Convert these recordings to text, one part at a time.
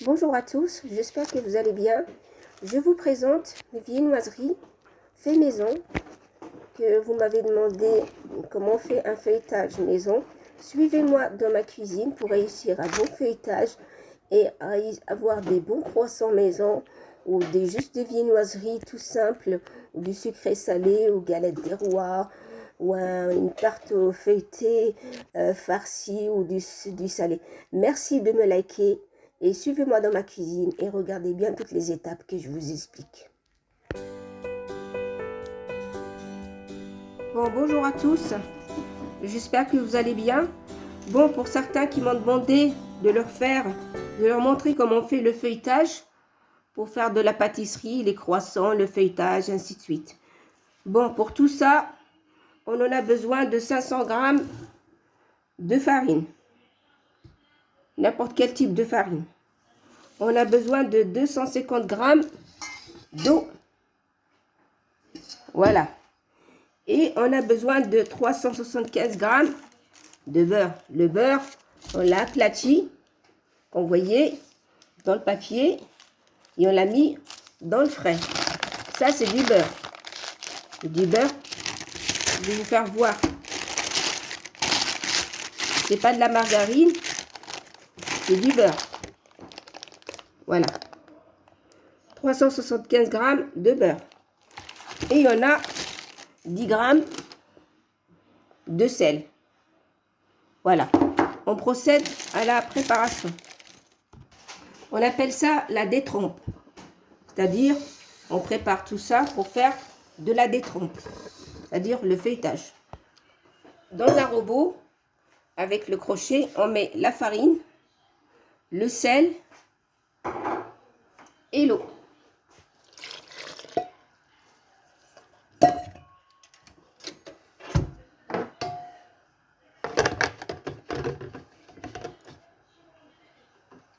Bonjour à tous, j'espère que vous allez bien. Je vous présente mes viennoiseries fait maison que vous m'avez demandé comment on fait un feuilletage maison. Suivez-moi dans ma cuisine pour réussir un bon feuilletage et à avoir des bons croissants maison ou juste des viennoiseries tout simples ou du sucré salé ou galettes des rois ou une tarte au feuilleté farcie ou du salé. Merci de me liker. Et suivez-moi dans ma cuisine et regardez bien toutes les étapes que je vous explique. Bon, bonjour à tous. J'espère que vous allez bien. Bon, pour certains qui m'ont demandé de leur montrer comment on fait le feuilletage pour faire de la pâtisserie, les croissants, le feuilletage, ainsi de suite. Bon, pour tout ça, on en a besoin de 500 g de farine. N'importe quel type de farine. On a besoin de 250 g d'eau. Voilà. Et on a besoin de 375 g de beurre. Le beurre, on l'a aplati, qu'on voyait dans le papier, et on l'a mis dans le frais. Ça, c'est du beurre. C'est du beurre. Je vais vous faire voir. C'est pas de la margarine, c'est du beurre. Voilà. 375 g de beurre. Et on a 10 g de sel. Voilà. On procède à la préparation. On appelle ça la détrempe. C'est-à-dire, on prépare tout ça pour faire de la détrempe. C'est-à-dire le feuilletage. Dans un robot, avec le crochet, on met la farine, le sel et l'eau.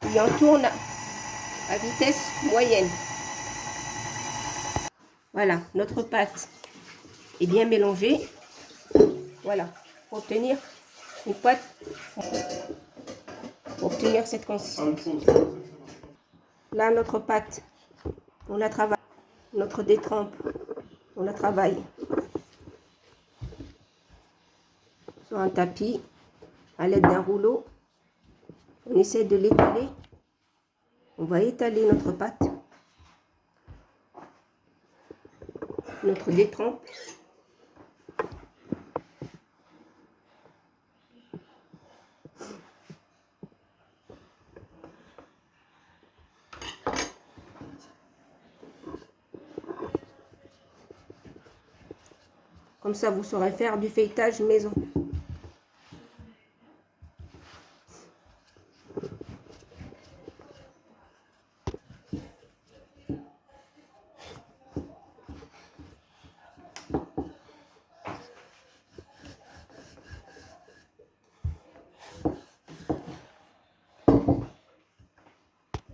Et on tourne à vitesse moyenne. Voilà, notre pâte est bien mélangée. Voilà, pour obtenir une pâte, pour obtenir cette consistance. Là, notre pâte, on la travaille. Notre détrempe, on la travaille sur un tapis à l'aide d'un rouleau. On essaie de l'étaler. On va étaler notre pâte, notre détrempe. Comme ça, vous saurez faire du feuilletage maison.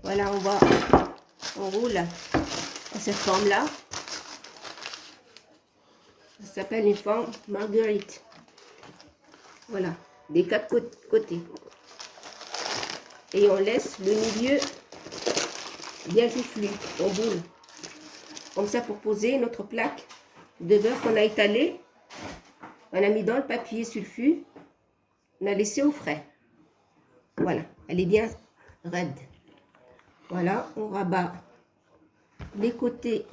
Voilà, on roule à cette forme-là. Ça s'appelle une forme marguerite. Voilà, des quatre côtés. Et on laisse le milieu bien joufflu, on boule. Comme ça, pour poser notre plaque de beurre qu'on a étalée, on a mis dans le papier sulfu, on a laissé au frais. Voilà, elle est bien raide. Voilà, on rabat les côtés,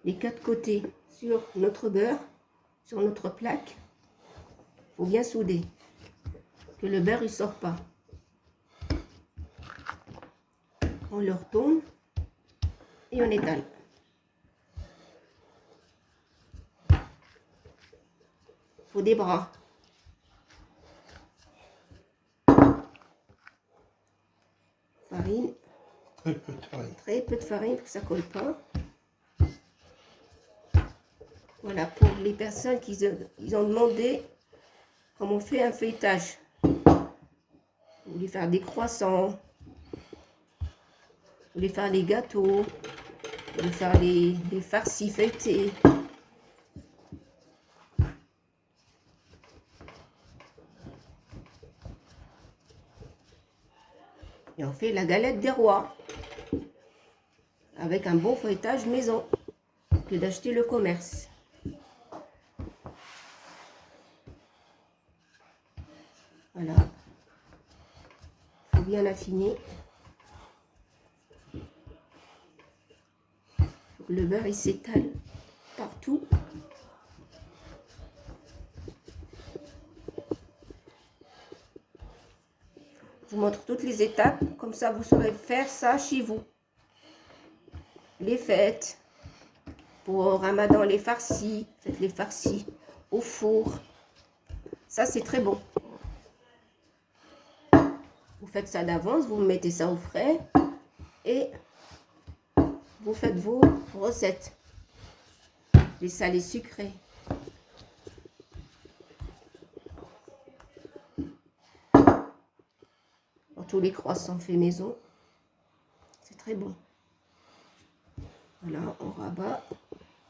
les quatre côtés sur notre beurre, sur notre plaque. Il faut bien souder, que le beurre ne sort pas. On le retourne et on étale. Il faut des bras. Farine. Très peu de farine. Très peu de farine pour que ça ne colle pas. Voilà, pour les personnes qui ont demandé comment on fait un feuilletage. Vous voulez faire des croissants, vous voulez faire les gâteaux, vous voulez faire les farcis feuilletés. Et on fait la galette des rois. Avec un bon feuilletage maison. Que d'acheter le commerce. Voilà. Il faut bien affiner. Le beurre il s'étale partout. Je vous montre toutes les étapes, comme ça vous saurez faire ça chez vous. Les fêtes, pour Ramadan les farcis, faites les farcis au four. Ça c'est très bon. Vous faites ça d'avance, vous mettez ça au frais et vous faites vos recettes. Les salés sucrés. Tous les croissants faits maison. C'est très bon. Voilà, on rabat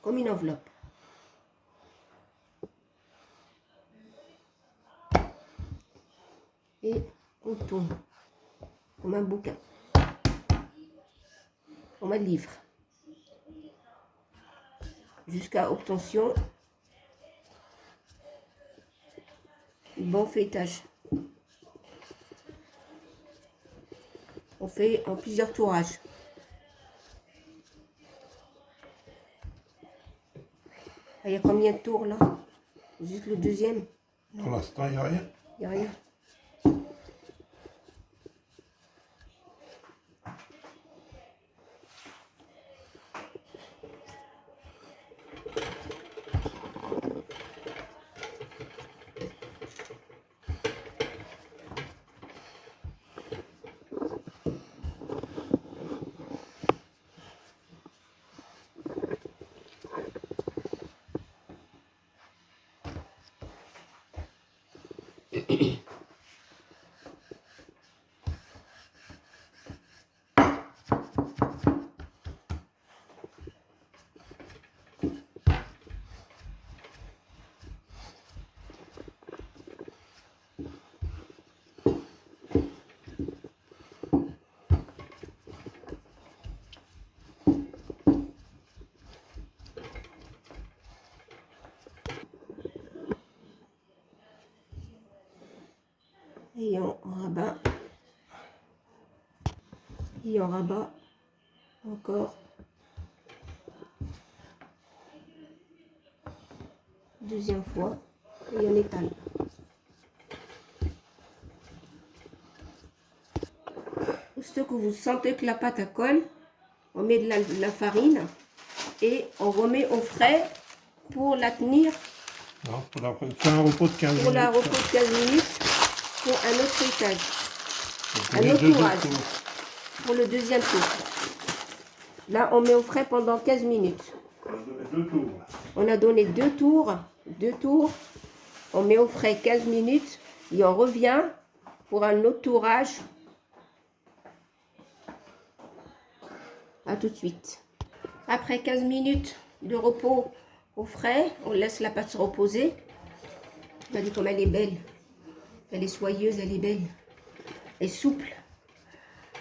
comme une enveloppe. Et on tourne comme un bouquin. Comme un livre. Jusqu'à obtention du bon feuilletage. On fait en plusieurs tourages. Il y a combien de tours là? Juste le deuxième? Pour l'instant, il n'y a rien. Il n'y a rien. Et on rabat. Et on rabat encore. Deuxième fois. Et on étale. Aussitôt que vous sentez que la pâte elle colle, on met de la farine et on remet au frais pour la tenir. Non, pour faire un repos de 15 minutes. Pour la repos de 15 minutes pour un autre étage. Un autre tourage. Pour le deuxième tour. Là, on met au frais pendant 15 minutes. On a donné deux tours. Deux tours. On met au frais 15 minutes. Et on revient pour un autre tourage. A tout de suite. Après 15 minutes de repos au frais, on laisse la pâte se reposer. Regardez comme elle est belle. Elle est soyeuse, elle est belle. Elle est souple.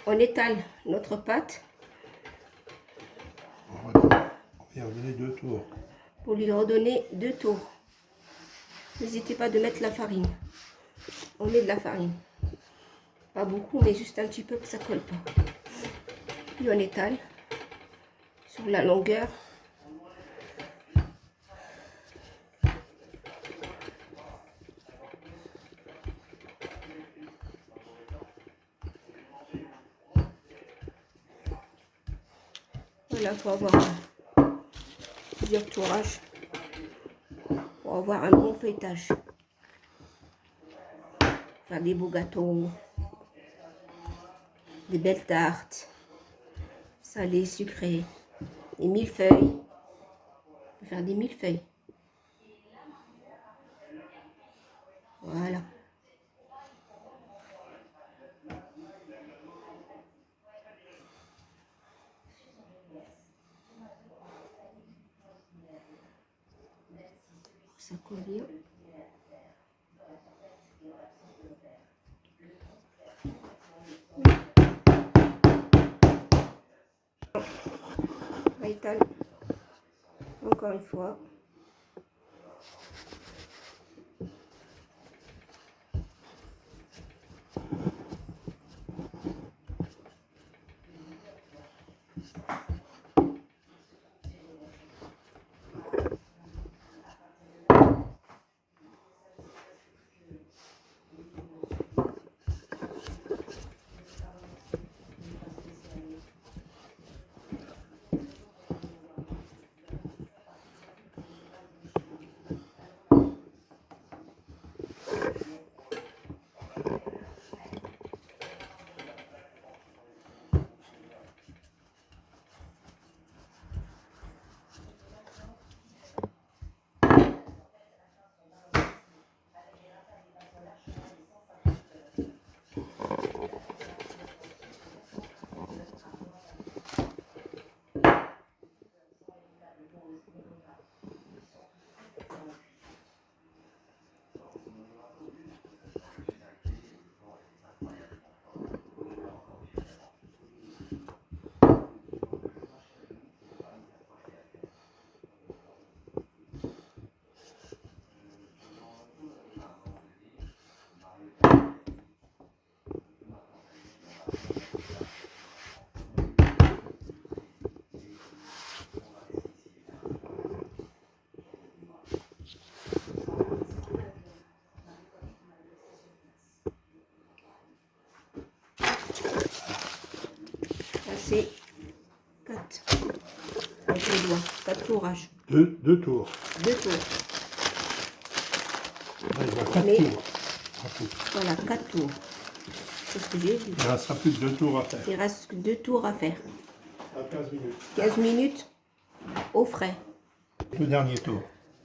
On étale notre pâte. On va y redonner deux tours. Pour lui redonner deux tours. N'hésitez pas de mettre la farine. On met de la farine. Pas beaucoup, mais juste un petit peu que ça colle pas. Puis on étale sur la longueur. Voilà, il faut avoir plusieurs tourages pour avoir un bon feuilletage. Faire des beaux gâteaux, des belles tartes, salées, sucrées, des millefeuilles. On peut faire des millefeuilles. Voilà. Ça colle bien. On étale encore une fois. C'est 4 avec les doigts, 4 tourages. Deux tours. 2 tours. Là, il y aura 4 Mais- tours. En tout. Voilà, 4 tours. C'est ce que j'ai vu. Il ne restera plus que 2 tours à faire. Il reste 2 tours à faire. À 15 minutes. 15 minutes au frais. Le dernier tour.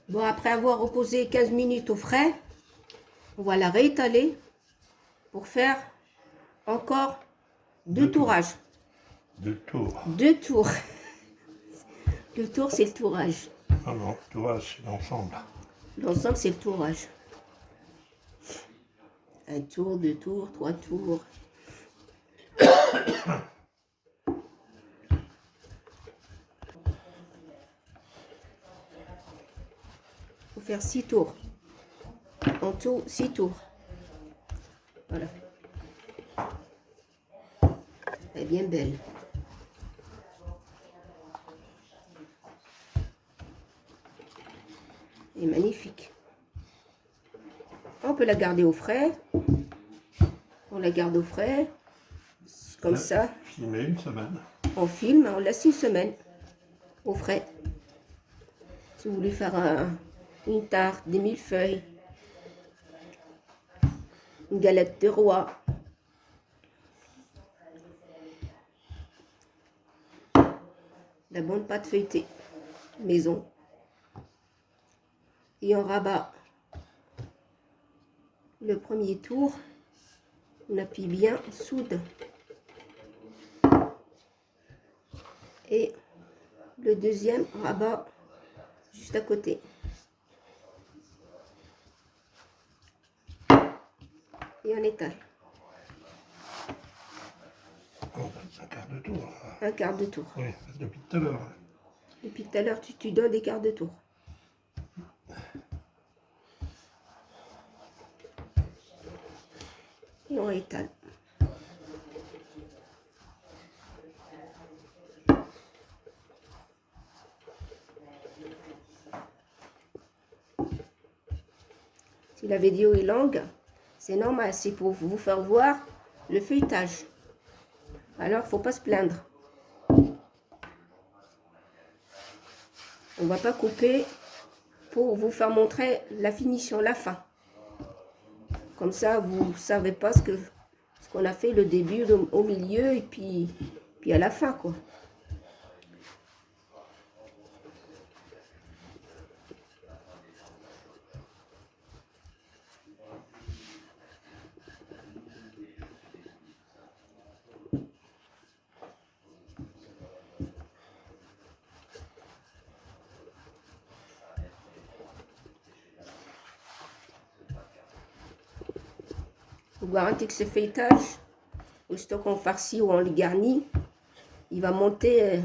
Bon, après avoir reposé 15 minutes au frais, on va la réétaler pour faire encore 2 Deux tours. tourages. 2 tours. 2 tours. Le tour, c'est le tourage. Ah non, tourage, c'est l'ensemble. L'ensemble, c'est le tourage. 1 tour, 2 tours, 3 tours. Faut faire 6 tours. En tout, 6 tours. Voilà. Elle est bien belle. Elle est magnifique. On peut la garder au frais. On la garde au frais. Comme ça. Filmer une semaine. On filme, on laisse une semaine au frais. Si vous voulez faire une tarte, des millefeuilles, une galette de roi, la bonne pâte feuilletée maison, et on rabat le premier tour, on appuie bien, on soude, et le deuxième rabat juste à côté. Et on étale. Oh, un quart de tour. Un quart de tour. Oui, depuis tout à l'heure. Depuis tout à l'heure, tu donnes des quarts de tour. Et on étale. Si la vidéo est longue, c'est normal, c'est pour vous faire voir le feuilletage. Alors, faut pas se plaindre. On va pas couper pour vous faire montrer la finition, la fin. Comme ça, vous savez pas ce qu'on a fait le début, au milieu et puis à la fin, quoi. Vous garantis que ce feuilletage, aussitôt qu'on farcit ou on le garnit, il va monter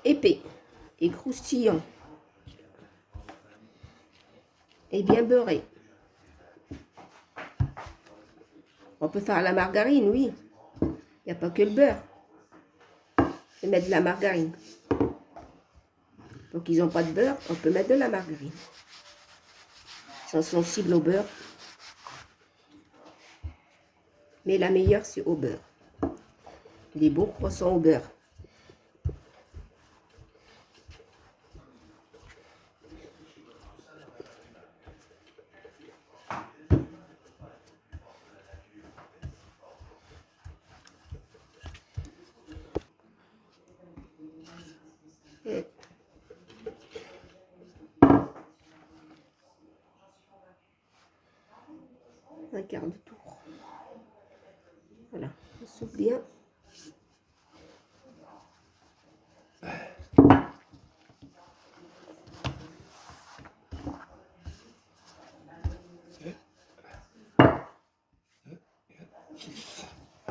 épais et croustillant et bien beurré. On peut faire la margarine, oui. Il n'y a pas que le beurre. On peut mettre de la margarine. Donc ils n'ont pas de beurre, on peut mettre de la margarine. Ils sont sensibles au beurre. Mais la meilleure, c'est au beurre. Les bons croissants au beurre. Un quart de tour. Voilà, on souffle bien.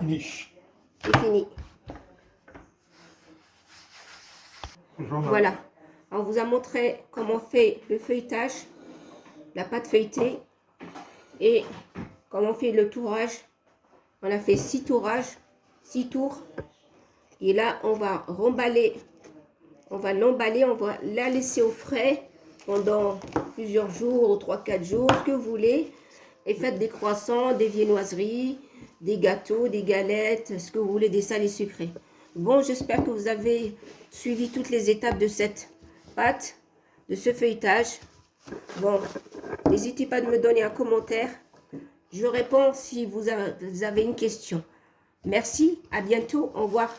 Niche. C'est fini. Voilà, on vous a montré comment on fait le feuilletage, la pâte feuilletée et comment on fait le tourrage. On a fait 6 tourrages, 6 tours. Et là, on va remballer, on va l'emballer, on va la laisser au frais pendant plusieurs jours, 3-4 jours, ce que vous voulez. Et faites des croissants, des viennoiseries, des gâteaux, des galettes, ce que vous voulez, des salés sucrés. Bon, j'espère que vous avez suivi toutes les étapes de cette pâte, de ce feuilletage. Bon, n'hésitez pas de me donner un commentaire. Je réponds si vous avez une question. Merci, à bientôt, au revoir.